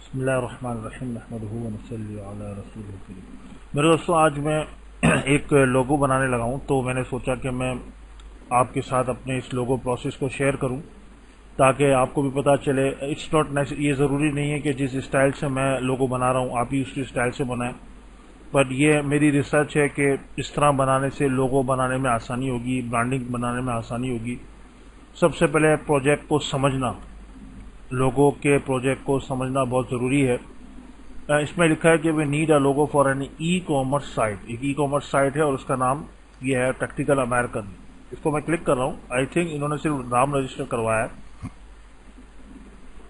बिस्मिल्लाहिर्रहमानिर्रहीम नहमदुहु व नसल्ली अला रसूलिल करीम। मेरे दोस्तों, आज मैं एक लोगो बनाने लगा हूँ, तो मैंने सोचा कि मैं आपके साथ अपने इस लोगो प्रोसेस को शेयर करूँ ताकि आपको भी पता चले। इट्स नॉट नेसेसरी, ये ज़रूरी नहीं है कि जिस स्टाइल से मैं लोगो बना रहा हूँ आप ही उसी स्टाइल से बनाएं, बट ये मेरी रिसर्च है कि इस तरह बनाने से लोगो बनाने में आसानी होगी, ब्रांडिंग बनाने में आसानी होगी। सबसे पहले प्रोजेक्ट को समझना, लोगो के प्रोजेक्ट को समझना बहुत ज़रूरी है। इसमें लिखा है कि we need a logo for an e commerce site. एक ई कॉमर्स साइट है और उसका नाम ये है प्रैक्टिकल अमेरिकन। इसको मैं क्लिक कर रहा हूँ। आई थिंक इन्होंने सिर्फ नाम रजिस्टर करवाया है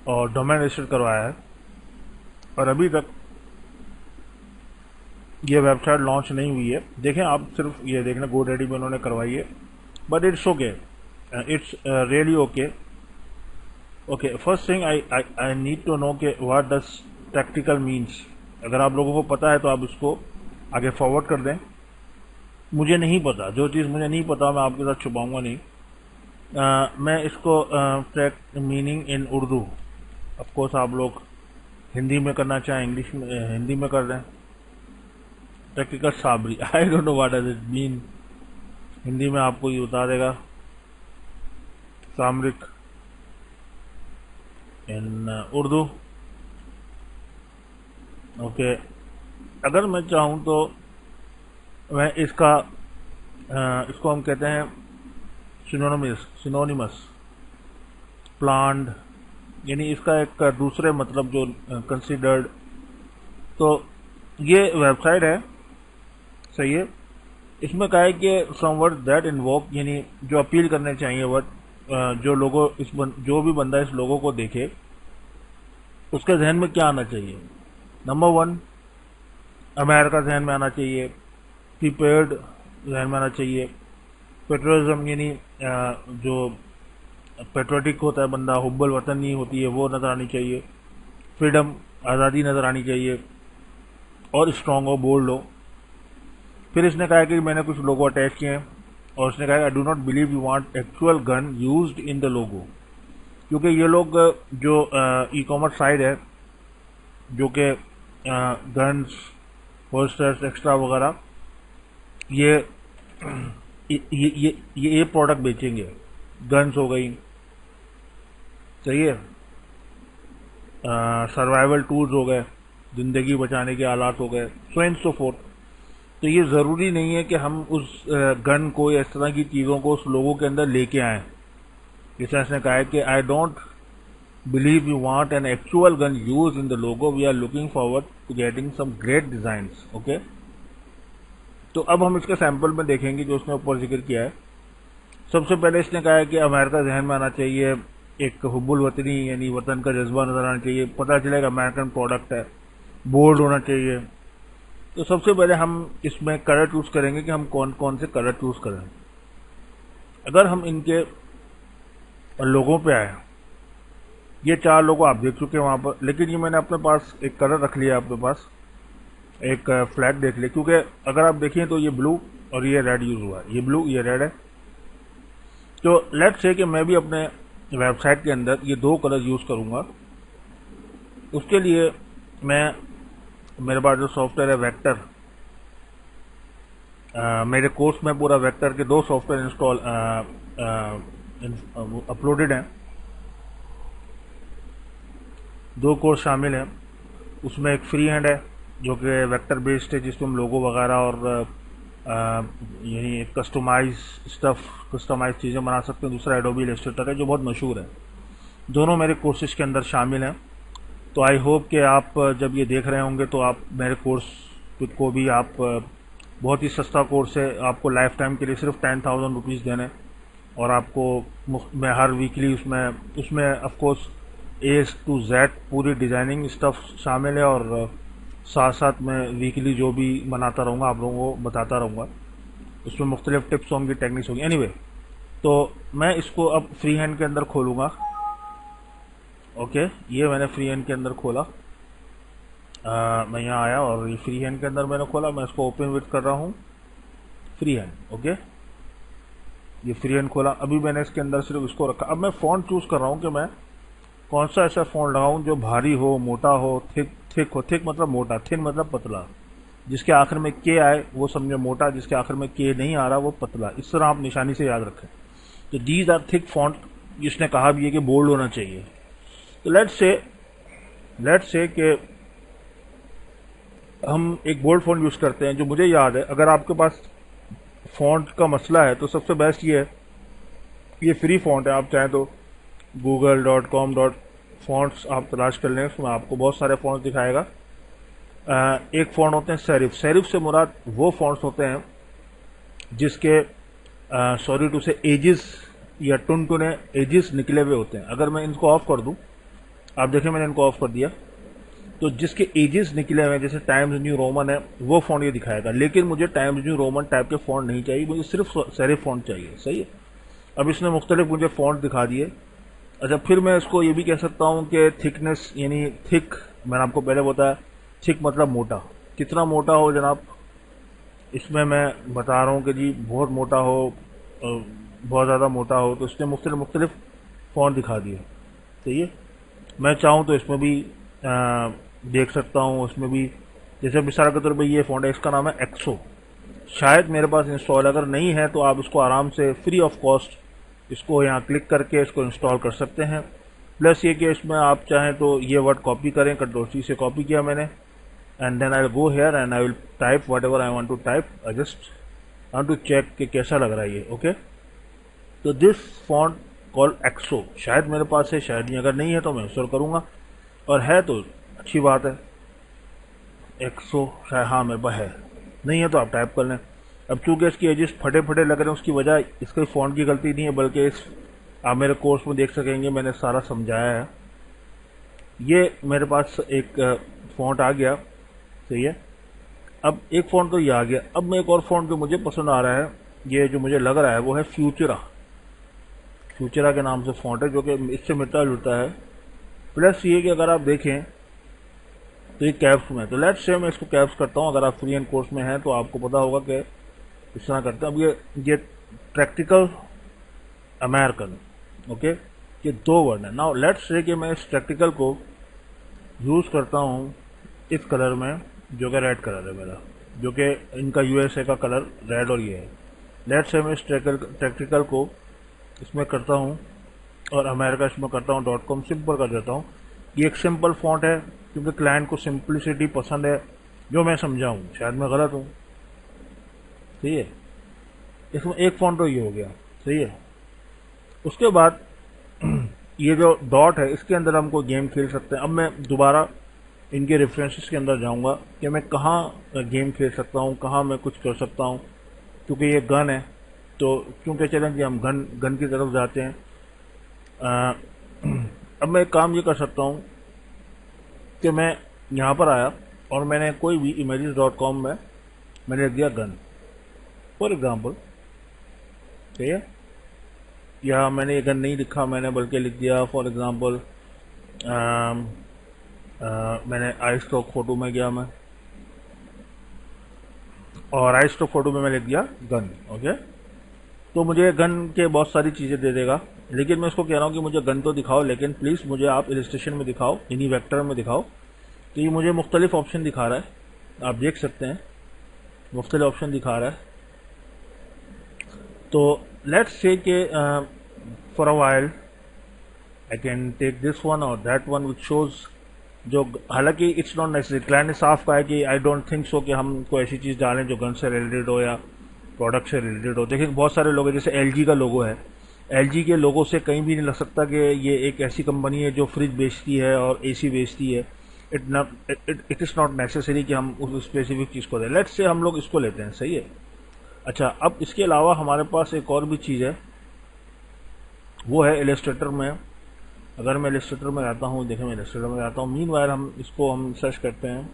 और डोमेन रजिस्टर करवाया है, और अभी तक ये वेबसाइट लॉन्च नहीं हुई है। देखें आप, सिर्फ ये देखना, गो डैडी में उन्होंने करवाई है, but it's okay, it's really okay. Okay, first thing I need to know के व्हाट डज प्रैक्टिकल मीन्स। अगर आप लोगों को पता है तो आप इसको आगे फॉरवर्ड कर दें। मुझे नहीं पता, जो चीज़ मुझे नहीं पता मैं आपके साथ छुपाऊंगा नहीं। मैं इसको meaning in Urdu, of course आप लोग हिंदी में करना चाहें इंग्लिश में, हिंदी में कर दें। प्रैक्टिकल साबरी, I don't know what does it mean. Hindi में आपको ये बता देगा, सामरिक इन उर्दू। ओके, अगर मैं चाहूँ तो मैं इसको हम कहते हैं सिनोनिमस प्लांट, यानी इसका एक दूसरे मतलब जो कंसिडर्ड। तो ये वेबसाइट है, सही है। इसमें कहा है कि सम वर्ड दैट इन्वोक, यानी जो अपील करने चाहिए वर्ड, जो लोगो जो भी बंदा इस लोगों को देखे उसके जहन में क्या आना चाहिए। नंबर 1, अमेरिका जहन में आना चाहिए। प्रीपेयर्ड जहन में आना चाहिए। पेट्रोलिज्म, यानी जो पेट्रोटिक होता है बंदा, हुब्बुल वतन नहीं होती है, वो नज़र आनी चाहिए। फ्रीडम, आज़ादी नज़र आनी चाहिए, और स्ट्रॉन्ग हो, बोल्ड हो। फिर इसने कहा कि मैंने कुछ लोगो अटैच किए हैं, और उसने कहा I do not believe you want actual gun used in the लोगो। क्योंकि ये लोग जो ई कॉमर्स साइट है जो कि गन्स, होल्स्टर्स, एक्स्ट्रा वगैरह, ये ये प्रोडक्ट बेचेंगे। गन्स हो गई, सही है, सर्वाइवल टूल्स हो गए, जिंदगी बचाने के आलात हो गए, सो एंड सो फोर्थ। तो ये ज़रूरी नहीं है कि हम उस गन को या इस तरह की चीज़ों को उस लोगों के अंदर लेके आएँ। जैसे इसने कहा है कि I don't believe you want an actual gun use in the logo, we are looking forward to getting some great designs. Okay, तो अब हम इसके सैंपल में देखेंगे जो उसने ऊपर जिक्र किया है। सबसे पहले इसने कहा है कि अमेरिका जहन में आना चाहिए, एक हुब्बुल वतनी यानी वतन का जज्बा नजर आना चाहिए, पता चलेगा अमेरिकन प्रोडक्ट है, बोल्ड होना चाहिए। तो सबसे पहले हम इसमें कलर चूज करेंगे कि हम कौन कौन से कलर चूज करें। अगर हम इनके लोगों पे आए, ये 4 लोगो आप देख चुके हैं वहां पर, लेकिन ये मैंने अपने पास एक कलर रख लिया, अपने पास एक फ्लैग देख लिया, क्योंकि अगर आप देखिए तो ये ब्लू और ये रेड यूज हुआ है, ये ब्लू ये रेड है। तो लेट्स से कि मैं भी अपने वेबसाइट के अंदर ये 2 कलर यूज करूंगा। उसके लिए मेरे पास जो सॉफ्टवेयर है वेक्टर, मेरे कोर्स में पूरा वेक्टर के 2 सॉफ्टवेयर इंस्टॉल अपलोडेड हैं, 2 कोर्स शामिल हैं। उसमें एक फ्री हैंड है जो कि वेक्टर बेस्ड है, जिसमें हम लोगो वगैरह और यानी कस्टमाइज चीज़ें बना सकते हैं। दूसरा एडोबी इलस्ट्रेटर है जो बहुत मशहूर है। दोनों मेरे कोर्सेज के अंदर शामिल हैं। तो आई होप कि आप जब ये देख रहे होंगे तो आप मेरे कोर्स को भी आप, बहुत ही सस्ता कोर्स है, आपको लाइफ टाइम के लिए सिर्फ 10,000 रुपीज़ देने, और आपको मैं हर वीकली उसमें ऑफकोर्स A to Z पूरी डिज़ाइनिंग स्टफ शामिल है, और साथ साथ मैं वीकली जो भी बनाता रहूँगा आप लोगों को बताता रहूँगा। उसमें मुख्तलिफ टिप्स होंगी, टेक्निक्स होंगी। एनीवे, तो मैं इसको अब फ्री हैंड के अंदर खोलूँगा। ओके, ये मैंने फ्री हैंड के अंदर खोला। मैं यहाँ आया और ये फ्री हैंड के अंदर मैंने खोला। मैं इसको ओपन विथ कर रहा हूँ, फ्री हैंड। ओके, ये फ्री हैंड खोला। अभी मैंने इसके अंदर सिर्फ इसको रखा। अब मैं फॉन्ट चूज कर रहा हूँ कि मैं कौन सा ऐसा फ़ॉन्ट लगाऊं जो भारी हो, मोटा हो, थिक हो। थिक मतलब मोटा, थिन मतलब पतला। जिसके आखिर में के आए वो समझो मोटा, जिसके आखिर में के नहीं आ रहा वो पतला। इस तरह आप निशानी से याद रखें। तो दीज आर थिक फॉन्ट। जिसने कहा भी है कि बोल्ड होना चाहिए। तो लेट्स से कि हम एक बोल्ड फॉन्ट यूज करते हैं। जो मुझे याद है, अगर आपके पास फॉन्ट का मसला है तो सबसे बेस्ट ये है, ये फ्री फॉन्ट है। आप चाहें तो google.com.fonts आप तलाश कर लें, उसमें आपको बहुत सारे फॉन्ट्स दिखाएगा। एक फॉन्ट होते हैं सेरिफ। सेरिफ से मुराद वो फॉन्ट्स होते हैं जिसके सॉरी टू से एजिस या टुनटुने एजिस निकले हुए होते हैं। अगर मैं इनको ऑफ कर दूं, आप देखें मैंने इनको ऑफ कर दिया, तो जिसके एजिस निकले हुए हैं, जैसे टाइम्स न्यू रोमन है, वो फॉन्ट ये दिखाएगा। लेकिन मुझे टाइम्स न्यू रोमन टाइप के फॉन्ट नहीं चाहिए, मुझे सिर्फ सेरिफ फॉन्ट चाहिए। सही है। अब इसने मुख्तलिफ मुझे फॉन्ट दिखा दिए। अच्छा, फिर मैं इसको ये भी कह सकता हूँ कि थिकनेस, यानी थिक, मैंने आपको पहले बताया थिक मतलब मोटा। कितना मोटा हो जनाब, इसमें मैं बता रहा हूँ कि जी बहुत मोटा हो, बहुत ज़्यादा मोटा हो, तो इसने मुख्तलिफ फॉन्ट दिखा दिए। सही है। मैं चाहूँ तो इसमें भी देख सकता हूँ, उसमें भी। जैसे मिसाल के तौर पर ये फॉन्ट है, इसका नाम है एक्सो। शायद मेरे पास इंस्टॉल, अगर नहीं है तो आप इसको आराम से फ्री ऑफ कॉस्ट इसको यहाँ क्लिक करके इसको इंस्टॉल कर सकते हैं। प्लस ये कि इसमें आप चाहें तो ये वर्ड कॉपी करें, कंट्रोल-C से कॉपी किया मैंने, and then I will go here and I will type whatever I want to type. I just want to check कि कैसा लग रहा है ये। ओके, तो दिस फॉन्ट कॉल्ड एक्सो, शायद मेरे पास है, शायद नहीं। अगर नहीं है तो मैं इंस्टॉल करूँगा, और है तो अच्छी बात है। एक्सो शायद, हाँ मेरे पास है, नहीं है तो आप टाइप कर लें। अब चूंकि इसकी एजेस फटे फटे लग रहे हैं, उसकी वजह इसके फॉन्ट की गलती नहीं है, बल्कि इस आप मेरे कोर्स में देख सकेंगे, मैंने सारा समझाया है। ये मेरे पास एक फॉन्ट आ गया। सही है। अब एक फॉन्ट तो ये आ गया। अब मैं एक और फॉन्ट जो मुझे पसंद आ रहा है, ये जो मुझे लग रहा है वो है फ्यूचरा। फ्यूचरा के नाम से फॉन्ट है, जो कि इससे मिलता जुलता है। प्लस ये कि अगर आप देखें तो ये कैप्स में, तो लेट्स से मैं इसको कैप्स करता हूँ। अगर आप फ्री एंड कोर्स में हैं तो आपको पता होगा कि इस तरह करते हैं। अब ये प्रैक्टिकल अमेरिकन, ओके, ये दो वर्ड है। नाउ लेट्स से कि मैं इस प्रैक्टिकल को यूज करता हूँ इस कलर में, जो कि रेड कलर है मेरा, जो कि इनका यूएसए का कलर रेड और ये है। लेट्स से मैं इस प्रैक्टिकल को इसमें करता हूँ और अमेरिका इसमें करता हूँ .com, सिंपल कर देता हूँ। ये एक सिंपल फॉन्ट है, क्योंकि क्लाइंट को सिंपलिसिटी पसंद है, जो मैं समझा हूँ, शायद मैं गलत हूँ। सही है। इसमें एक फॉन्ट तो ये हो गया। सही है। उसके बाद ये जो डॉट है, इसके अंदर हम कोई गेम खेल सकते हैं। अब मैं दोबारा इनके रेफरेंसेस के अंदर जाऊंगा कि मैं कहाँ गेम खेल सकता हूँ, कहाँ मैं कुछ कर सकता हूँ, क्योंकि ये गन है। तो क्योंकि चलें कि हम गन की तरफ जाते हैं। अब मैं एक काम ये कर सकता हूँ कि मैं यहाँ पर आया और मैंने कोई भी images.com में मैंने लिख दिया गन, फॉर एग्जाम्पल। ठीक है। या मैंने ये गन नहीं लिखा, मैंने बल्कि लिख दिया फॉर एग्जाम्पल, मैंने आई स्टॉक फोटो में गया मैं, और आई स्टॉक फोटो में मैं लिख दिया गन। ओके, तो मुझे गन के बहुत सारी चीज़ें दे देगा। लेकिन मैं इसको कह रहा हूँ कि मुझे गन तो दिखाओ, लेकिन प्लीज़ मुझे आप इलस्ट्रेशन में दिखाओ, यानी वेक्टर में दिखाओ। तो ये मुझे मुख्तलिफ ऑप्शन दिखा रहा है, आप देख सकते हैं, मुख्तलिफ ऑप्शन दिखा रहा है। तो लेट्स से कि for a while I can take this one और दैट वन विच शोज, जो हालांकि इट्स नॉट नेसेसरी। क्लाइंट ने साफ कहा है कि आई डोंट थिंक सो कि हम कोई ऐसी चीज़ डालें जो गन से रिलेटेड हो या प्रोडक्ट से रिलेटेड हो। देखिए बहुत सारे लोग हैं, जैसे एलजी का लोगो है, एलजी के लोगो से कहीं भी नहीं लग सकता कि ये एक ऐसी कंपनी है जो फ्रिज बेचती है और एसी बेचती है। इट इज़ नॉट नेसेसरी कि हम उस स्पेसिफिक चीज़ को दें। लेट्स से हम लोग इसको लेते हैं। सही है। अच्छा, अब इसके अलावा हमारे पास एक और भी चीज़ है, वो है इलस्ट्रेटर में। अगर मैं इलस्ट्रेटर में जाता हूँ, देखें मैं इलस्ट्रेटर में जाता हूँ, मीनवाइल हम सर्च करते हैं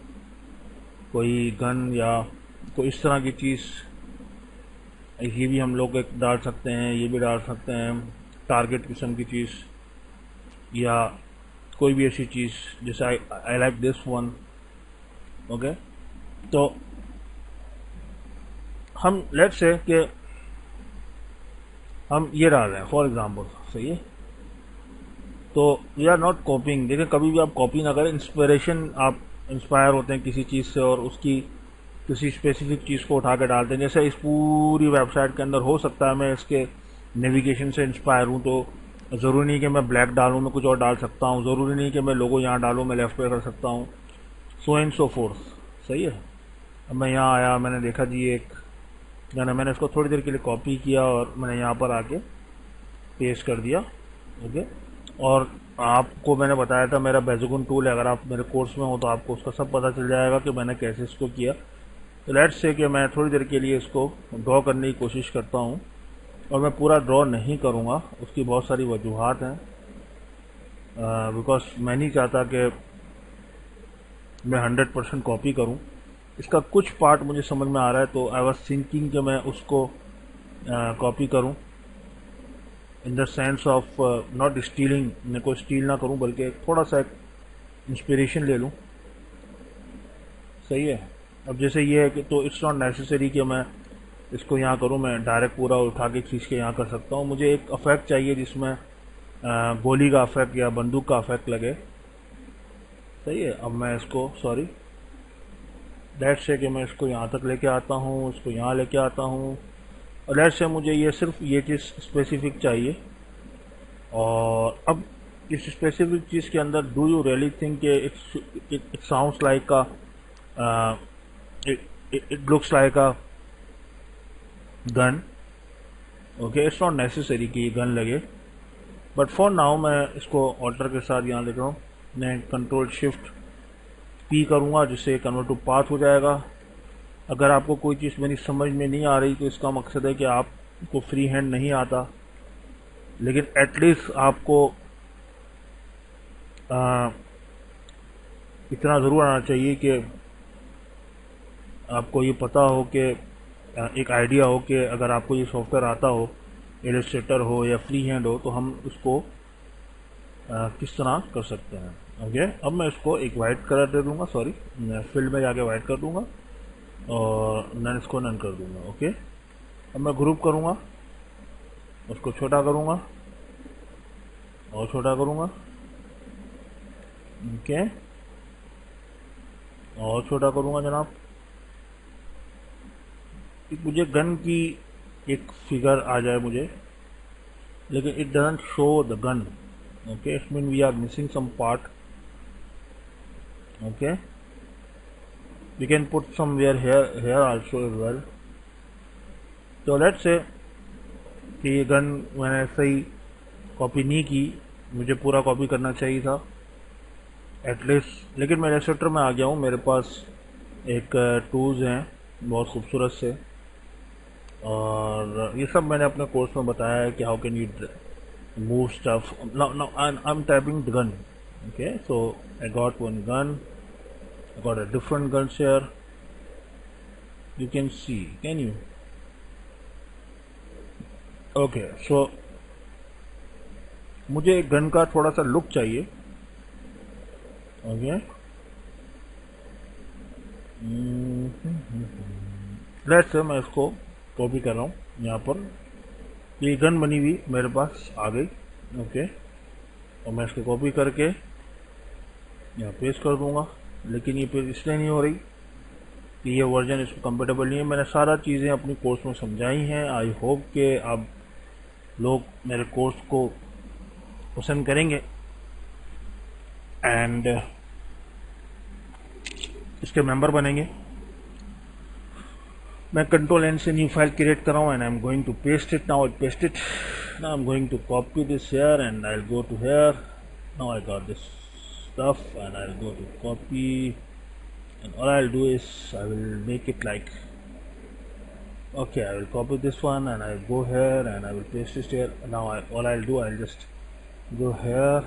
कोई गन या कोई इस तरह की चीज़। ये भी हम लोग एक डाल सकते हैं, ये भी डाल सकते हैं, टारगेट किस्म की चीज़ या कोई भी ऐसी चीज़, जैसे I like this one. Okay, तो हम लेट्स से कि हम ये डाल रहे हैं फॉर एग्जांपल। सही है। तो वी आर नॉट कॉपिंग। देखिए कभी भी आप कॉपी ना करें, इंस्पिरेशन, आप इंस्पायर होते हैं किसी चीज़ से और उसकी किसी स्पेसिफिक चीज़ को उठा के डालते हैं। जैसे इस पूरी वेबसाइट के अंदर हो सकता है मैं इसके नेविगेशन से इंस्पायर हूँ, तो ज़रूरी नहीं कि मैं ब्लैक डालूँ, मैं कुछ और डाल सकता हूँ। ज़रूरी नहीं कि मैं लोगो यहाँ डालूँ, मैं लेफ्ट पे कर सकता हूँ, सो एंड सो फोर्थ। सही है। अब मैं यहाँ आया, मैंने देखा जी एक गाना, मैंने इसको थोड़ी देर के लिए कॉपी किया और मैंने यहाँ पर आके पेस्ट कर दिया। ओके, और आपको मैंने बताया था मेरा बेजोगुन टूल है, अगर आप मेरे कोर्स में हो तो आपको उसका सब पता चल जाएगा कि मैंने कैसे इसको किया। तो लेट्स से कि मैं थोड़ी देर के लिए इसको ड्रॉ करने की कोशिश करता हूँ, और मैं पूरा ड्रॉ नहीं करूँगा, उसकी बहुत सारी वजूहात हैं, बिकॉज मैं नहीं चाहता कि मैं 100% कॉपी करूँ। इसका कुछ पार्ट मुझे समझ में आ रहा है, तो आई वॉज थिंकिंग कि मैं उसको कॉपी करूँ, in the sense of not stealing, मैं कोई स्टील ना करूं बल्कि थोड़ा सा एक इंस्पिरेशन ले लूं। सही है। अब जैसे ये है कि तो इट्स नॉट नेसेसरी कि मैं इसको यहाँ करूं, मैं डायरेक्ट पूरा उठा के खींच के यहाँ कर सकता हूँ। मुझे एक अफेक्ट चाहिए जिसमें गोली का अफेक्ट या बंदूक का अफेक्ट लगे। सही है। अब मैं इसको सॉरी लेट्स से कि मैं इसको यहाँ तक लेके आता हूँ, इसको यहाँ लेके आता हूँ, और लेट्स से मुझे ये सिर्फ ये चीज़ स्पेसिफिक चाहिए। और अब इस स्पेसिफिक चीज़ के अंदर do you really think it sounds like a it looks like a gun. Okay, it's not necessary कि ये गन लगे, बट फॉर नाउ मैं इसको ऑल्टर के साथ यहाँ लिख रहा हूँ। मैं कंट्रोल शिफ्ट पी करूँगा जिससे कन्वर्ट टू पाथ हो जाएगा। अगर आपको कोई चीज़ मेरी समझ में नहीं आ रही तो इसका मकसद है कि आपको फ्री हैंड नहीं आता, लेकिन एटलीस्ट आपको इतना ज़रूर आना चाहिए कि आपको ये पता हो कि एक आइडिया हो कि अगर आपको ये सॉफ्टवेयर आता हो, इलस्ट्रेटर हो या फ्री हैंड हो, तो हम इसको किस तरह कर सकते हैं। ओके, अब मैं इसको एक वाइट कलर दे दूंगा, सॉरी मैं फील्ड में जाके वाइट कर दूंगा और नन इसको नन कर दूंगा। ओके, अब मैं ग्रुप करूंगा, उसको छोटा करूंगा और छोटा करूंगा। ओके, और छोटा करूंगा जनाब। मुझे गन की एक फिगर आ जाए मुझे, लेकिन it doesn't show the gun. Okay, it mean we are missing some part. Okay, we can put somewhere here also as well. तो लेट्स से कि ये गन मैंने सही कॉपी नहीं की, मुझे पूरा कॉपी करना चाहिए था एटलीस्ट, लेकिन मैं इलस्ट्रेटर में आ गया हूँ। मेरे पास एक टूल्स हैं बहुत खूबसूरत से, और ये सब मैंने अपने कोर्स में बताया है कि how can you move stuff. Now I am typing the gun. Okay, so I got one gun, I got a different guns here. You can see, can you? Okay, so मुझे एक gun का थोड़ा सा look चाहिए। Okay, let's say मैं इसको copy कर रहा हूँ यहाँ पर, ये गन बनी हुई मेरे पास आ गई। ओके, और मैं इसको कॉपी करके यहाँ पेस्ट कर दूंगा, लेकिन ये पेज इसलिए नहीं हो रही कि ये वर्जन इसको कंपेटेबल नहीं है। मैंने सारा चीज़ें अपनी कोर्स में समझाई हैं। आई होप कि आप लोग मेरे कोर्स को पसंद करेंगे एंड इसके मेंबर बनेंगे। मैं कंट्रोल एन से न्यू फाइल क्रिएट कर रहा हूँ and I am going to paste it. Now I paste it, now I am going to copy this here and I will go to here. Now I got this stuff and I'll go to copy, and all I'll do is I will make it like, okay, I will copy this one and I'll go here and I will paste it here. Now all I'll do, I'll just go here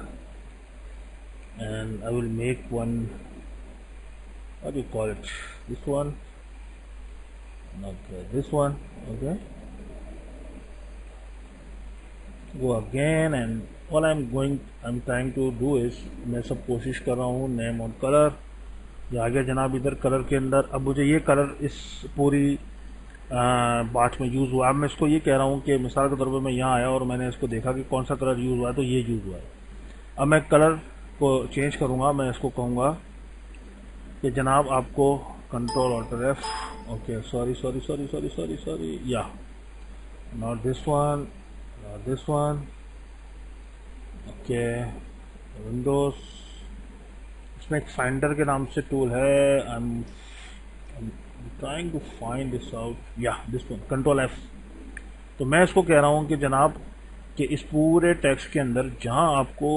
and I will make one, what do you call it, this one, okay, this one. Okay, go again and all I'm trying to do is, मैं सब कोशिश कर रहा हूँ name और colour. ये आ गया जनाब इधर कलर के अंदर। अब मुझे ये कलर इस पूरी बात में यूज़ हुआ। अब मैं इसको ये कह रहा हूँ कि मिसाल के तौर पर मैं यहाँ आया और मैंने इसको देखा कि कौन सा कलर यूज़ हुआ है, तो ये यूज़ हुआ है। अब मैं कलर को चेंज करूँगा, मैं इसको कहूँगा कि जनाब आपको control alt F, okay sorry या not this one, okay Windows, इसमें एक फाइंडर के नाम से टूल है, I am trying to find this out, या दिस वन, कंट्रोल एफ। तो मैं इसको कह रहा हूँ कि जनाब कि इस पूरे टेक्स्ट के अंदर जहाँ आपको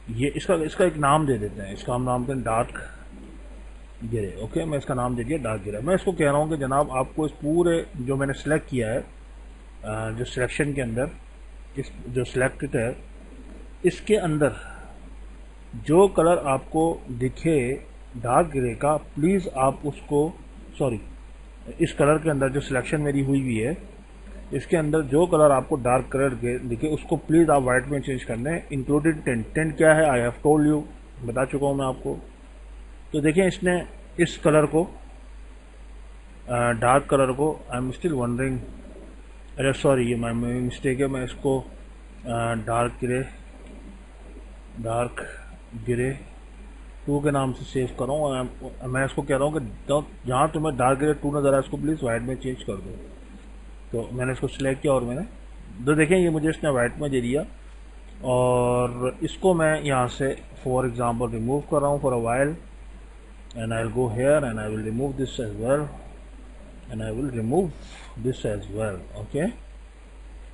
ये इसका एक नाम दे देते हैं, इसका हम नाम देते हैं डार्क ग्रे, ओके मैं इसका नाम दे दिया डार्क ग्रे। मैं इसको कह रहा हूँ कि जनाब आपको इस पूरे जो मैंने सेलेक्ट किया है, जो सिलेक्शन के अंदर इस जो सिलेक्टेड है, इसके अंदर जो कलर आपको दिखे डार्क ग्रे का, प्लीज़ आप उसको, सॉरी इस कलर के अंदर जो सिलेक्शन मेरी हुई है, इसके अंदर जो कलर आपको डार्क कलर दिखे उसको प्लीज़ आप वाइट में चेंज कर लें, इंक्लूडेड टेंट। टेंट क्या है, आई हैव टोल्ड यू, बता चुका हूँ मैं आपको। तो देखें इसने इस कलर को, डार्क कलर को, आई एम स्टिल वंडरिंग, अरे सॉरी ये मैं मिस्टेक है, मैं इसको डार्क ग्रे 2 के नाम से सेव कर रहा हूँ। मैं इसको कह रहा हूँ कि जहाँ तुम्हें डार्क ग्रे 2 नज़र आए इसको प्लीज़ वाइट में चेंज कर दो। तो मैंने इसको सिलेक्ट किया और मैंने तो देखें ये मुझे इसने वाइट में दे दिया, और इसको मैं यहाँ से फॉर एग्जांपल रिमूव कर रहा हूँ for a while, and I will go here and I will remove this as well, and I will remove this as well, okay.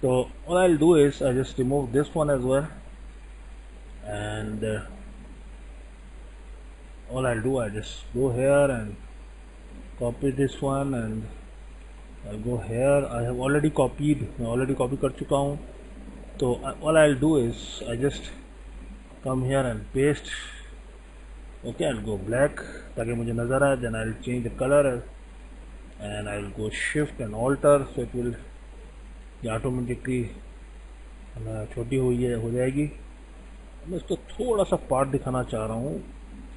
तो what I'll do is I just remove this one as well, and all I'll do, I just go here and copy this one, and I'll go here. I have already copied, मैं already copy कर चुका हूँ। तो all I'll do is I just come here and paste, okay, I'll go black ताकि मुझे नज़र आए, then I'll change the color and I'll go shift and alter, so it will automatically छोटी हुई है हो जाएगी। मैं इसको थोड़ा सा पार्ट दिखाना चाह रहा हूँ,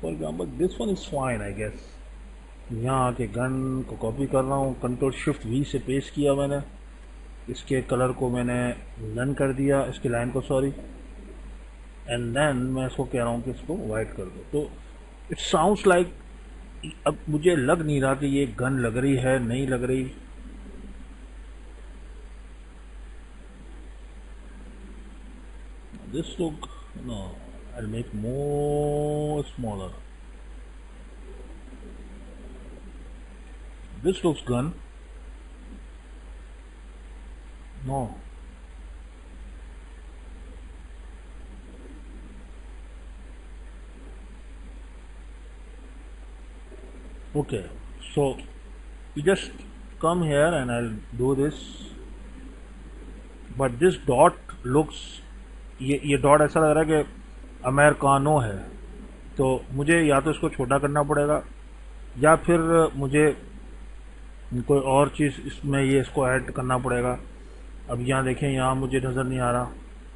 for example this one is fine I guess. यहाँ आके गन को कॉपी कर रहा हूँ, कंट्रोल शिफ्ट वी से पेस्ट किया मैंने, इसके कलर को मैंने नन कर दिया, इसकी लाइन को सॉरी, एंड देन मैं इसको कह रहा हूँ कि इसको वाइट कर दो। तो इट साउंड्स लाइक, अब मुझे लग नहीं रहा कि ये गन लग रही है नहीं लग रही। This look, no, I'll make more smaller. This looks gun. No. Okay, so you just come here and I'll do this, but this dot looks, ये डॉट ऐसा लग रहा है कि अमेरिकानो है, तो मुझे या तो इसको छोटा करना पड़ेगा या फिर मुझे कोई और चीज़ इसमें ये इसको ऐड करना पड़ेगा। अब यहाँ देखें, यहाँ मुझे नज़र नहीं आ रहा,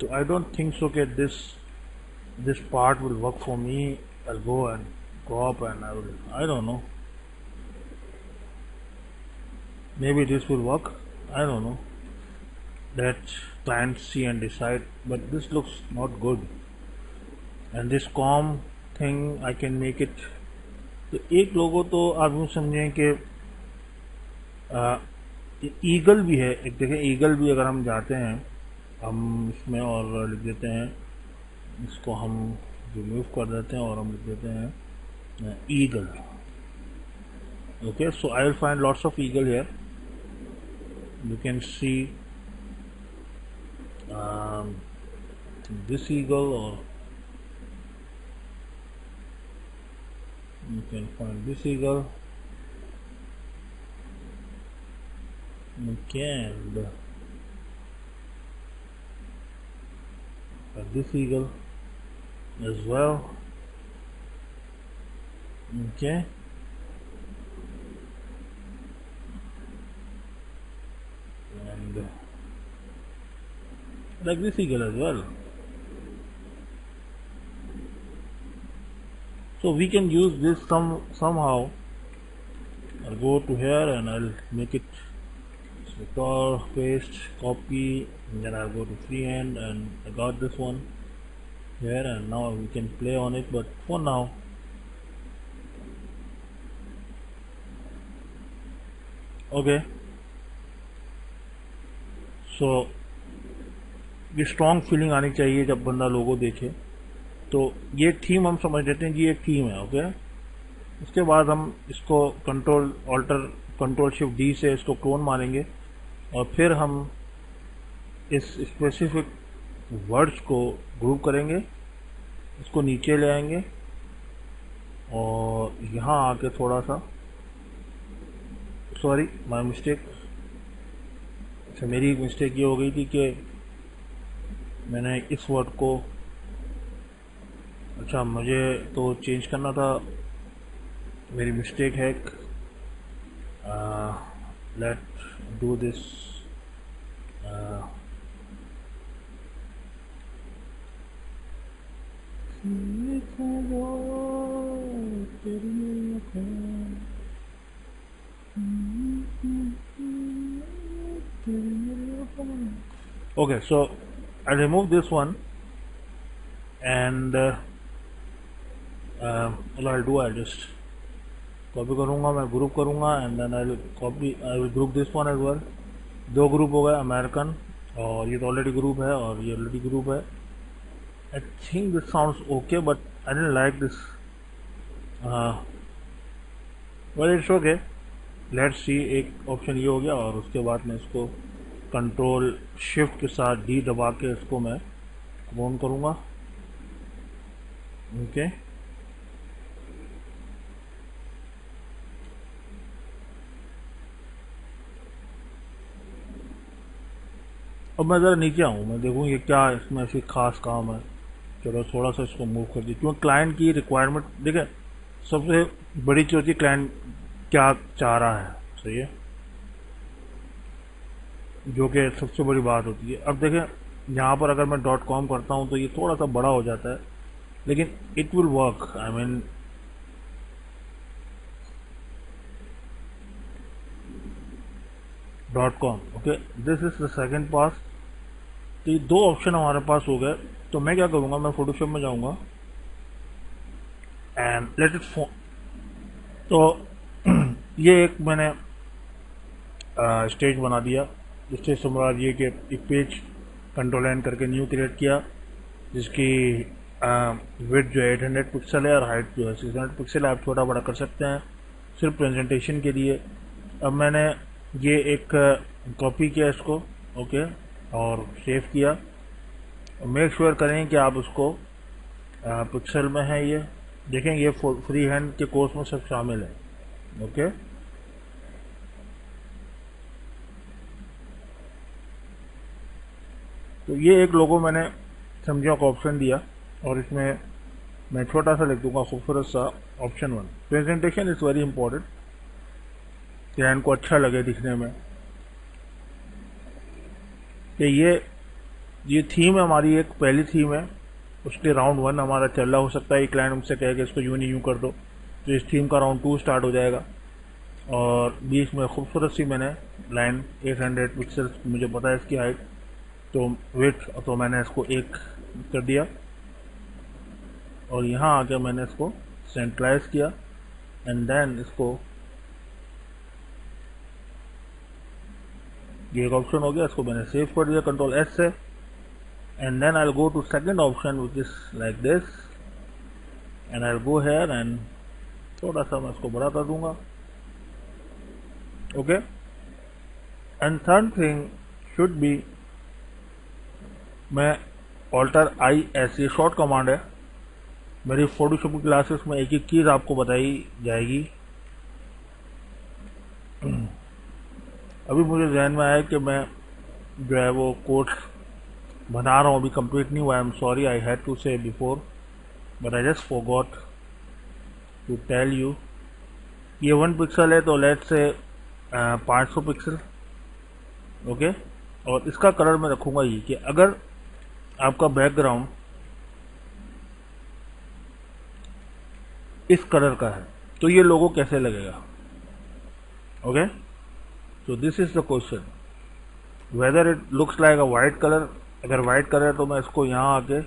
तो आई डोंट थिंक सो कि this part will work for me. I go and crop and I don't no, maybe this will work, I don't know, let clients see and decide, but this looks not good, and this com thing I can make it। तो एक लोगो तो आप यूँ समझें कि eagle भी है, एक देखें ईगल भी, अगर हम जाते हैं हम इसमें और लिख देते हैं, इसको हम रिमूव कर देते हैं और हम लिख देते हैं eagle, okay, so I will find lots of eagle here, you can see this eagle, or you can find this eagle, okay, and this eagle as well, okay, and like this eagle as well. So we can use this somehow. I'll go to here and I'll make it select, paste, copy, and then I'll go to freehand and I got this one. here and now we can play on it, but for now okay. So ये strong feeling आनी चाहिए जब बंदा लोगो देखे। तो ये theme हम समझ लेते हैं जी, ये थीम है ओके। उसके बाद हम इसको कंट्रोल शिफ्ट डी से इसको क्लोन मारेंगे और फिर हम इस स्पेसिफिक वर्ड्स को ग्रुप करेंगे, इसको नीचे ले आएंगे और यहाँ आके थोड़ा सा, सॉरी माय मिस्टेक, अच्छा मेरी मिस्टेक ये हो गई थी कि मैंने इस वर्ड को, अच्छा मुझे तो चेंज करना था, मेरी मिस्टेक है। Let do this, okay, so I'll remove this one and I'll just copy करूँगा, मैं ग्रुप करूँगा and then I will group this one as well. दो ग्रुप हो गए, अमेरिकन और ये तो ऑलरेडी ग्रुप है और ये ऑलरेडी ग्रुप है। I think this sounds okay but I didn't like this, well it's okay, let's see. एक ऑप्शन ये हो गया और उसके बाद मैं इसको कंट्रोल शिफ्ट के साथ डी दबा के इसको मैं क्लोन करूँगा ओके। अब मैं ज़रा नीचे आऊँ, मैं देखूँ ये क्या इसमें ऐसी खास काम है। चलो थोड़ा सा इसको मूव कर दी, क्योंकि क्लाइंट की रिक्वायरमेंट देखें, सबसे बड़ी चीज़ होती है क्लाइंट क्या चाह रहा है, सही है, जो कि सबसे बड़ी बात होती है। अब देखें यहाँ पर अगर मैं .com करता हूँ तो ये थोड़ा सा बड़ा हो जाता है, लेकिन it will work, I mean .com okay. This is the second pass. तो ये दो ऑप्शन हमारे पास हो गए। तो मैं क्या करूँगा, मैं फोटोशॉप में जाऊँगा एंड लेट इट फोन। तो ये एक मैंने स्टेज बना दिया। स्टेज से मुराद ये कि एक पेज कंट्रोल एन करके न्यू क्रिएट किया, जिसकी विड्थ जो है 800 पिक्सल है और हाइट जो है 600 पिक्सल है। आप छोटा बड़ा कर सकते हैं सिर्फ प्रेजेंटेशन के लिए। अब मैंने ये एक कॉपी किया इसको ओके और सेव किया। मेक श्योर करें कि आप उसको पिक्सल में है, ये देखें, ये फ्री हैंड के कोर्स में सब शामिल है ओके। तो ये एक लोगो मैंने समझा का ऑप्शन दिया और इसमें मैं छोटा सा लिख दूंगा खूबसूरत सा option 1। Presentation is very important, client को अच्छा लगे दिखने में। कि ये थीम है हमारी, एक पहली थीम है, उसके राउंड 1 हमारा चल रहा। हो सकता है ये क्लाइंट हमसे कहे कि इसको यूं नहीं यूं कर दो, तो इस थीम का राउंड 2 स्टार्ट हो जाएगा। और बीच में खूबसूरत सी मैंने लाइन 800 पिक्सल मुझे पता है इसकी हाइट, तो विड्थ तो मैंने इसको 1 कर दिया और यहाँ आके मैंने इसको सेंट्रलाइज किया एंड देन इसको, ये एक ऑप्शन हो गया, इसको मैंने सेव कर दिया कंट्रोल एस से and then I will go to second option which is like this and I will go here एंड थोड़ा सा मैं इसको बड़ा कर दूंगा okay. And third thing should be, मैं ऑल्टर आई एस, ये शॉर्ट कमांड है मेरी फोटोशॉप की क्लासेस में, एक एक चीज़ आपको बताई जाएगी। अभी मुझे जहन में आया कि मैं जो है वो कोर्स बना रहा हूँ, अभी कंप्लीट नहीं हुआ। I am sorry, I had to say before but I just forgot to tell you. ये 1 पिक्सल है तो लेट से 500 पिक्सल ओके। और इसका कलर मैं रखूँगा ये कि अगर आपका बैकग्राउंड इस कलर का है तो ये लोगो कैसे लगेगा okay. So this is the question, whether it looks like a white color। अगर white कलर है तो मैं इसको यहाँ आके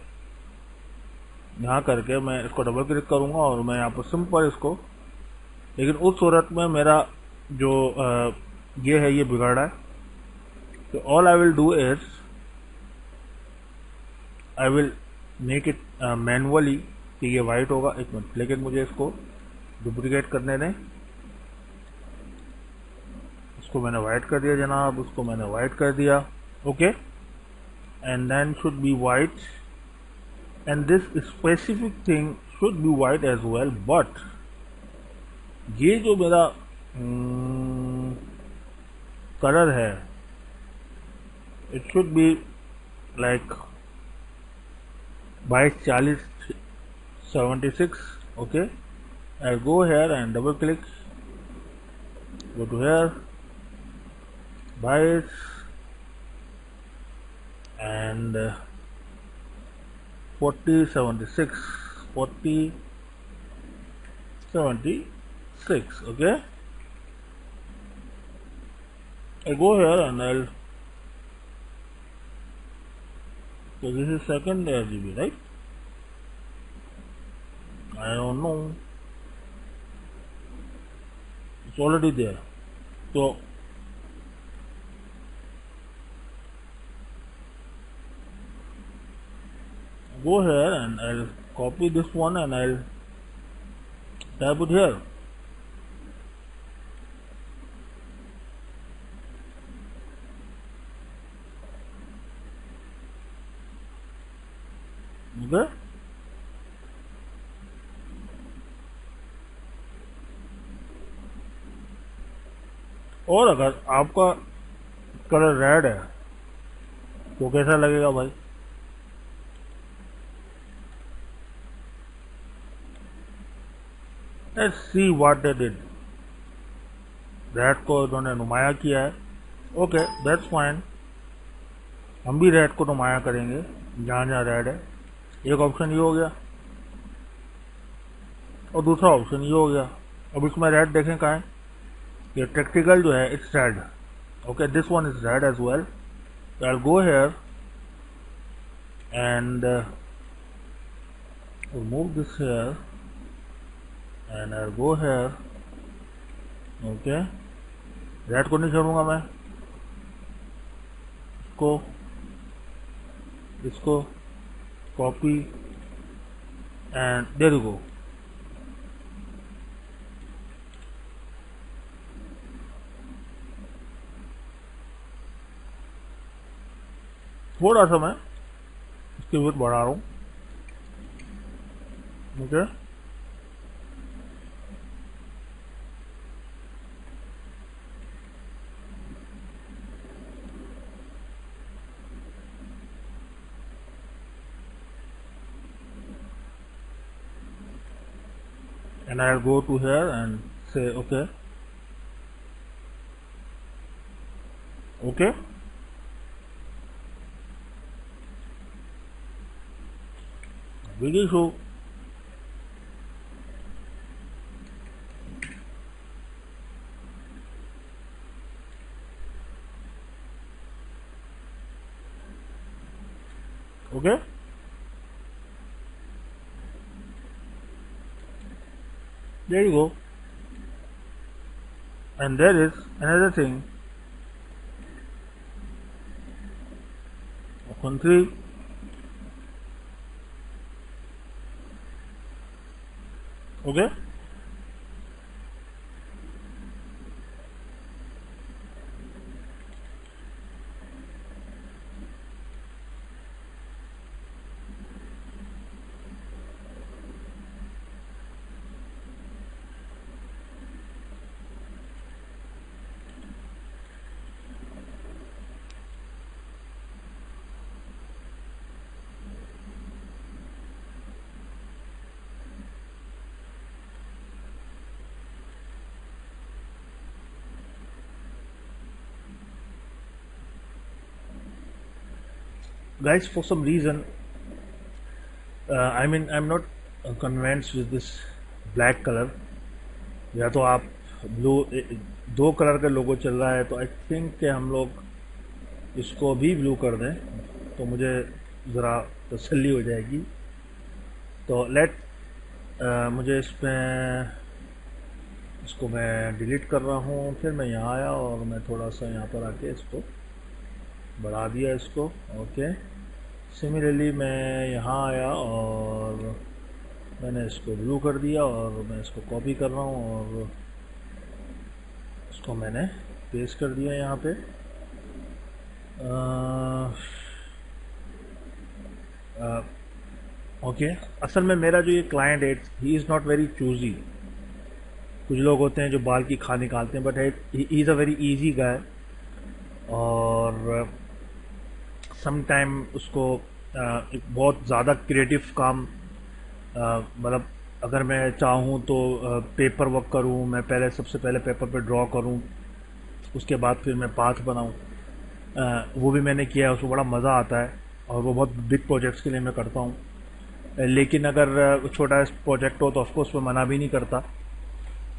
यहाँ करके मैं इसको डबल क्लिक करूँगा और मैं यहाँ पर सिंपल इसको, लेकिन उस सूरत में मेरा जो ये है ये बिगड़ रहा है। तो all I will do is I will make it manually कि ये वाइट होगा। एक मिनट, लेकिन मुझे इसको डुप्लीकेट करने दें। इसको मैंने वाइट कर दिया जनाब, उसको मैंने वाइट कर दिया। Okay, and then should be white and this specific thing should be white as well. But ये जो मेरा कलर है it should be like 22, 40, 76. Okay, I'll go here and double click, go to here, bytes, and 40, 76, 40, 76. Okay, I go here and I'll, so this is second RGB, right? I don't know, it's already there. So go here and I'll copy this one and I'll type it here. Okay, और अगर आपका colour red है तो कैसा लगेगा भाई? Let's see what they did. Red को इन्होंने नुमाया किया है। ओके, दैट्स फाइन, हम भी रेड को नुमाया करेंगे जहाँ जहाँ रेड है। एक ऑप्शन ये हो गया और दूसरा ऑप्शन ये हो गया। अब इसमें रेड देखें कहाँ है, ये टेक्टिकल जो है it's red. Okay, this one is red as well. I will go here and remove this here and I'll go here. Okay, red को नहीं छोड़ूंगा मैं, इसको copy and there you go. थोड़ा सा मैं इसकी विड्थ बढ़ा रहा हूँ। Okay, and I'll go to here and say okay. Okay, video show. Okay, there you go. And there is another thing, option 3. Okay, guys, for some reason I'm not convinced with this black color. या तो आप blue, दो colour का लोगो चल रहा है तो I think कि हम लोग इसको भी ब्लू कर दें तो मुझे ज़रा तसल्ली हो जाएगी। तो मुझे इसको मैं डिलीट कर रहा हूँ। फिर मैं यहाँ आया और मैं थोड़ा सा यहाँ पर आके इसको बढ़ा दिया इसको। ओके, सिमिलरली मैं यहाँ आया और मैंने इसको ब्लू कर दिया और मैं इसको कॉपी कर रहा हूँ और इसको मैंने पेस्ट कर दिया यहाँ पे। ओके, असल में मेरा जो ये क्लाइंट है, he is not very choosy. कुछ लोग होते हैं जो बाल की खाल निकालते हैं, but he is a very easy guy. और सम टाइम उसको एक बहुत ज़्यादा क्रिएटिव काम, मतलब अगर मैं चाहूँ तो पेपर वर्क करूँ, मैं सबसे पहले पेपर पे ड्रॉ करूँ, उसके बाद फिर मैं पाथ बनाऊँ, वो भी मैंने किया है। उसको बड़ा मज़ा आता है और वो बहुत बिग प्रोजेक्ट्स के लिए मैं करता हूँ। लेकिन अगर छोटा प्रोजेक्ट हो तो ऑफकोर्स मैं मना भी नहीं करता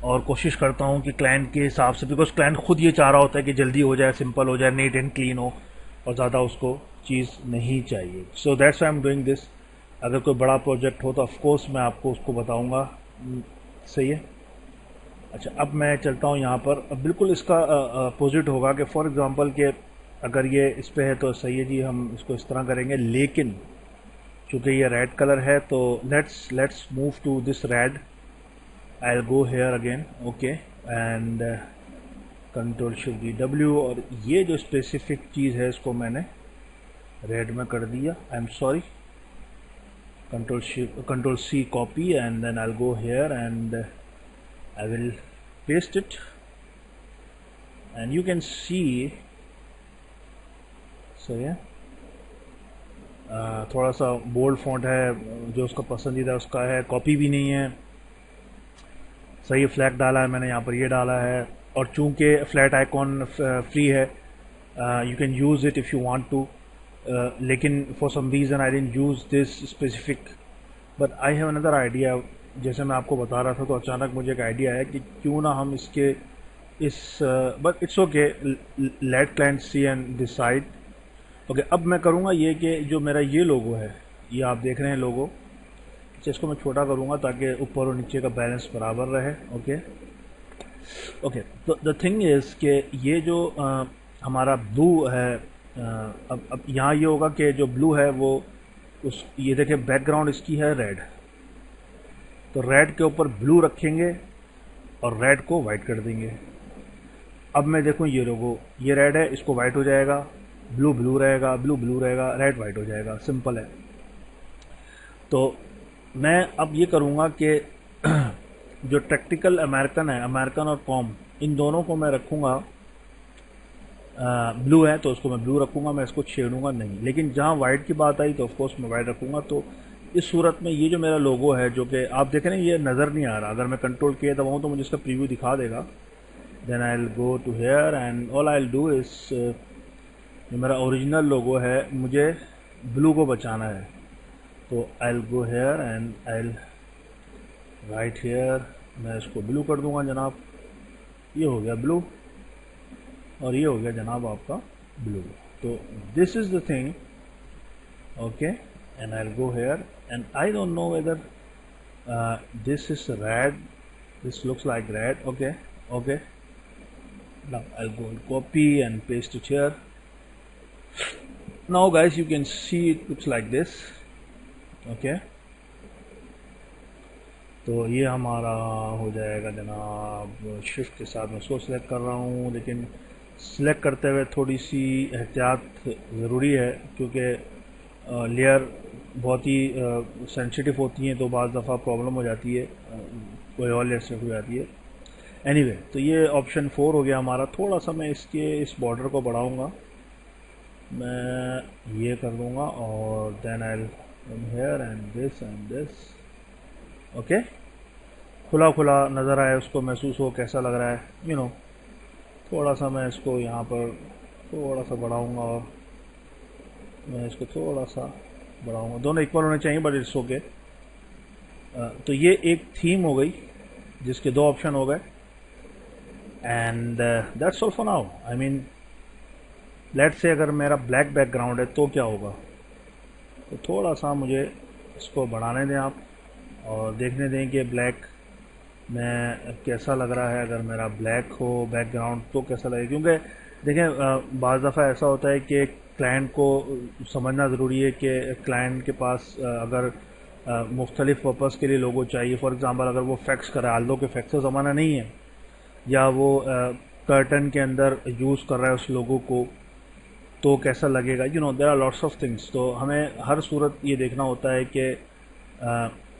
और कोशिश करता हूँ कि क्लाइंट के हिसाब से, बिकॉज क्लाइंट खुद ये चाह रहा होता है कि जल्दी हो जाए, सिंपल हो जाए, नीट एंड क्लीन हो और ज़्यादा उसको चीज़ नहीं चाहिए। So that's why I am doing this. अगर कोई बड़ा प्रोजेक्ट हो तो ऑफकोर्स मैं आपको उसको बताऊँगा। सही है। अच्छा, अब मैं चलता हूँ यहाँ पर। अब बिल्कुल इसका अपोजिट होगा कि फॉर एग्जांपल के अगर ये इस पे है तो सही है जी, हम इसको इस तरह करेंगे। लेकिन चूँकि ये रेड कलर है तो let's move to this red. I'll go here again, okay, and control shift D W, और ये जो स्पेसिफिक चीज़ है इसको मैंने रेड में कर दिया। I am sorry, control C copy and then I'll go here and I will paste it and you can see, so yeah, थोड़ा सा बोल्ड फॉन्ट है, जो उसका पसंदीदा उसका है, कॉपी भी नहीं है। सही फ्लैग डाला है मैंने यहाँ पर, ये डाला है। और चूंकि फ्लैट आइकॉन फ्री है, you can use it if you want to, लेकिन for some reason I didn't use this specific, but I have another idea. जैसे मैं आपको बता रहा था तो अचानक मुझे एक आइडिया आया कि क्यों ना हम इसके but it's okay, let client see and decide. Okay, अब मैं करूँगा ये कि जो मेरा ये लोगो है, ये आप देख रहे हैं लोगो, इसको मैं छोटा करूँगा ताकि ऊपर और नीचे का बैलेंस बराबर रहे। ओके, तो द थिंग इज़ कि ये जो हमारा ब्लू है, अब यहाँ ये होगा कि जो ब्लू है वो ये देखिए बैकग्राउंड इसकी है रेड, तो रेड के ऊपर ब्लू रखेंगे और रेड को वाइट कर देंगे। अब मैं देखूँ ये लोगो, ये रेड है, इसको वाइट हो जाएगा, ब्लू ब्लू रहेगा, ब्लू ब्लू रहेगा, रेड वाइट हो जाएगा। सिंपल है। तो मैं अब ये करूँगा कि जो टैक्टिकल अमेरिकन है, अमेरिकन और कॉम, इन दोनों को मैं रखूँगा। ब्लू है तो उसको मैं ब्लू रखूँगा, मैं इसको छेड़ूंगा नहीं। लेकिन जहाँ वाइट की बात आई तो ऑफकोर्स मैं वाइट रखूँगा। तो इस सूरत में ये जो मेरा लोगो है, जो कि आप देख रहे हैं ये नज़र नहीं आ रहा, अगर मैं कंट्रोल किया दबाऊँ तो मुझे इसका प्रीव्यू दिखा देगा। Then I will go to here and all I will do is, जो मेरा ओरिजिनल लोगो है मुझे ब्लू को बचाना है, तो I will go here and I will write here, मैं इसको ब्लू कर दूंगा जनाब। ये हो गया ब्लू और ये हो गया जनाब आपका ब्लू। तो this is the thing. Okay, and I will go here and I don't know whether this is red, this looks like red. Okay, now I'll go and copy and paste it here. Now guys, you can see it looks like this. Okay, तो ये हमारा हो जाएगा जनाब। Shift के साथ मैं उसको सिलेक्ट कर रहा हूँ, लेकिन सिलेक्ट करते हुए थोड़ी सी एहतियात ज़रूरी है, क्योंकि लेयर बहुत ही सेंसिटिव होती हैं, तो बाज़ दफ़ा प्रॉब्लम हो जाती है, कोई और लेयर सेलेक्ट हो जाती है। एनीवे, तो ये ऑप्शन 4 हो गया हमारा। थोड़ा सा मैं इस बॉर्डर को बढ़ाऊँगा, मैं ये कर दूँगा और then I will come here and this. Okay, खुला खुला नज़र आए, उसको महसूस हो कैसा लग रहा है, यू नो। थोड़ा सा मैं इसको यहाँ पर थोड़ा सा बढ़ाऊँगा और मैं इसको थोड़ा सा बढ़ाऊँगा, दोनों इक्वल होने चाहिए, बट इट्स ओके। तो ये एक थीम हो गई जिसके 2 ऑप्शन हो गए, and that's all for now. I mean, let's say अगर मेरा ब्लैक बैकग्राउंड है तो क्या होगा, तो थोड़ा सा मुझे इसको बढ़ाने दें आप। और देखने दें कि ब्लैक में कैसा लग रहा है। अगर मेरा ब्लैक हो बैकग्राउंड तो कैसा लगेगा, क्योंकि देखें बाज़ दफ़ा ऐसा होता है कि क्लाइंट को समझना ज़रूरी है कि क्लाइंट के पास अगर मुख्तलिफ़ पर्पज़ के लिए लोगो चाहिए। फॉर एग्ज़ाम्पल अगर वो फैक्स कर रहा है, आल्दो के फैक्स का ज़माना नहीं है, या वो कर्टन के अंदर यूज़ कर रहा है उस लोगो को, तो कैसा लगेगा। There are lots of things. तो हमें हर सूरत ये देखना होता है कि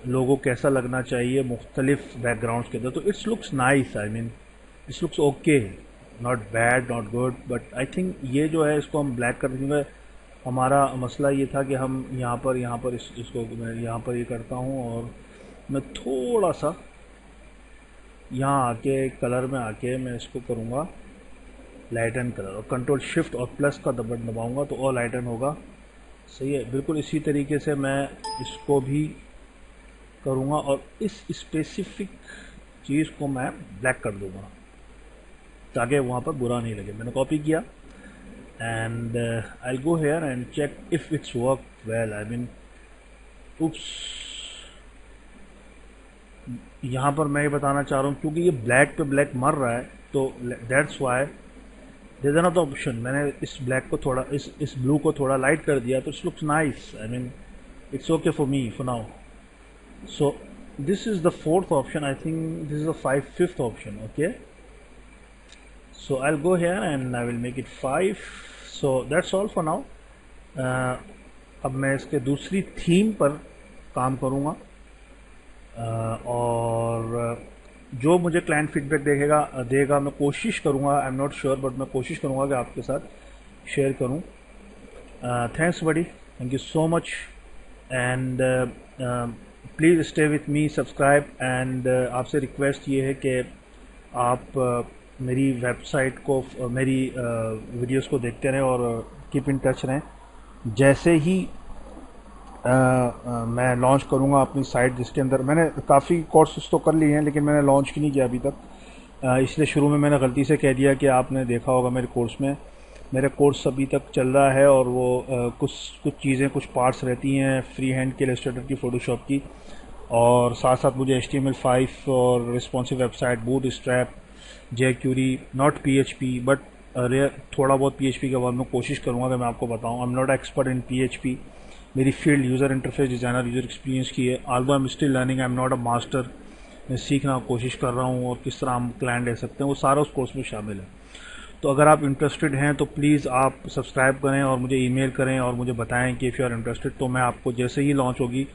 लोगो कैसा लगना चाहिए मुख्तलिफ बैकग्राउंड्स के अंदर। तो it's looks nice, I mean it's looks okay, not bad not good, but I think ये जो है इसको हम ब्लैक कर देंगे। हमारा मसला ये था कि हम यहाँ पर इसको मैं यहाँ पर ये करता हूँ और मैं थोड़ा सा यहाँ आके कलर में आके मैं इसको करूँगा लाइटन कलर, और कंट्रोल शिफ्ट और प्लस का बटन दबाऊँगा तो और लाइटन होगा। सही है, बिल्कुल इसी तरीके से मैं इसको भी करूँगा और इस स्पेसिफिक चीज़ को मैं ब्लैक कर दूँगा ताकि वहाँ पर बुरा नहीं लगे। मैंने कॉपी किया and I go here and check if it's work well. I mean oops, यहाँ पर मैं ये बताना चाह रहा हूँ क्योंकि ये ब्लैक पे ब्लैक मर रहा है, तो that's why there is another option. मैंने इस ब्लैक को थोड़ा इस ब्लू को थोड़ा लाइट कर दिया तो it's looks nice. I mean it's okay for me for now. So this is the fourth option. I think this is the fifth option. Okay, so I'll go here and I will make it 5. So that's all for now. अब मैं इसके दूसरी theme पर काम करूँगा और जो मुझे क्लाइंट फीडबैक देगा मैं कोशिश करूँगा, I am not sure but मैं कोशिश करूँगा कि आपके साथ शेयर करूँ। Thanks buddy, thank you so much and please stay with me, subscribe and आपसे रिक्वेस्ट ये है कि आप मेरी वेबसाइट को, मेरी वीडियोस को देखते रहें और कीप इन टच रहें। जैसे ही मैं लॉन्च करूंगा अपनी साइट, जिसके अंदर मैंने काफ़ी कोर्सेज तो कर लिए हैं लेकिन मैंने लॉन्च की नहीं किया अभी तक, इसलिए शुरू में मैंने गलती से कह दिया कि आपने देखा होगा मेरे कोर्स में। मेरा कोर्स अभी तक चल रहा है और वो कुछ चीज़ें, कुछ पार्ट्स रहती हैं फ्री हैंड के इलस्ट्रेटर की, फ़ोटोशॉप की, और साथ साथ मुझे HTML5 और responsive website, bootstrap, jQuery, not PHP but थोड़ा बहुत PHP के बाद मैं कोशिश करूँगा कि मैं आपको बताऊँ। आई am not expert in PHP। मेरी field user interface designer, user experience की है। Aldous I am still learning, I am not a master. मैं सीखना कोशिश कर रहा हूँ और किस तरह हम क्लाइंट ले सकते हैं, वो सारा उस कोर्स में शामिल है। तो अगर आप इंटरेस्टेड हैं तो प्लीज़ आप सब्सक्राइब करें और मुझे ईमेल करें और मुझे बताएं कि इफ़ यू आर इंटरेस्टेड, तो मैं आपको जैसे ही लॉन्च होगी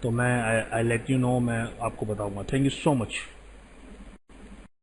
तो मैं आई लेट यू नो, मैं आपको बताऊंगा। Thank you so much.